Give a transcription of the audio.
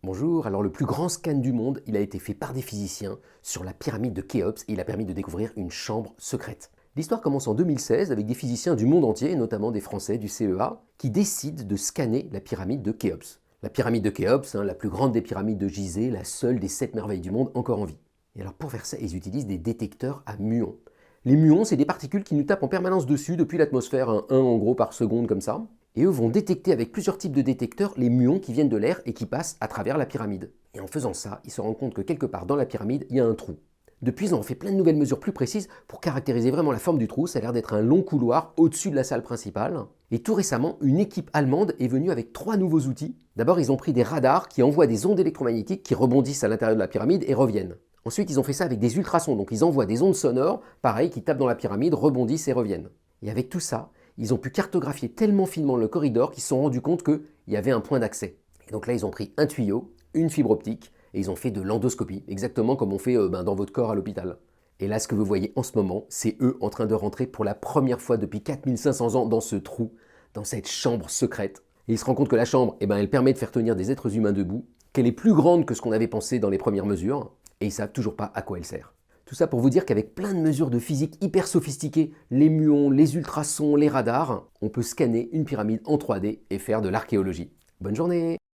Bonjour, alors le plus grand scan du monde, il a été fait par des physiciens sur la pyramide de Khéops et il a permis de découvrir une chambre secrète. L'histoire commence en 2016 avec des physiciens du monde entier, notamment des Français du CEA, qui décident de scanner la pyramide de Khéops. La pyramide de Khéops, la plus grande des pyramides de Gizeh, la seule des 7 merveilles du monde encore en vie. Et alors pour faire ça, ils utilisent des détecteurs à muons. Les muons, c'est des particules qui nous tapent en permanence dessus depuis l'atmosphère, un en gros par seconde comme ça. Et eux vont détecter avec plusieurs types de détecteurs les muons qui viennent de l'air et qui passent à travers la pyramide. Et en faisant ça, ils se rendent compte que quelque part dans la pyramide, il y a un trou. Depuis, ils ont fait plein de nouvelles mesures plus précises pour caractériser vraiment la forme du trou. Ça a l'air d'être un long couloir au-dessus de la salle principale. Et tout récemment, une équipe allemande est venue avec 3 nouveaux outils. D'abord, ils ont pris des radars qui envoient des ondes électromagnétiques qui rebondissent à l'intérieur de la pyramide et reviennent. Ensuite, ils ont fait ça avec des ultrasons, donc ils envoient des ondes sonores, pareil, qui tapent dans la pyramide, rebondissent et reviennent. Et avec tout ça, ils ont pu cartographier tellement finement le corridor qu'ils se sont rendus compte qu'il y avait un point d'accès. Et donc là, ils ont pris un tuyau, une fibre optique, et ils ont fait de l'endoscopie, exactement comme on fait dans votre corps à l'hôpital. Et là, ce que vous voyez en ce moment, c'est eux en train de rentrer pour la première fois depuis 4500 ans dans ce trou, dans cette chambre secrète. Et ils se rendent compte que la chambre, elle permet de faire tenir des êtres humains debout, qu'elle est plus grande que ce qu'on avait pensé dans les premières mesures, et ils ne savent toujours pas à quoi elle sert. Tout ça pour vous dire qu'avec plein de mesures de physique hyper sophistiquées, les muons, les ultrasons, les radars, on peut scanner une pyramide en 3D et faire de l'archéologie. Bonne journée!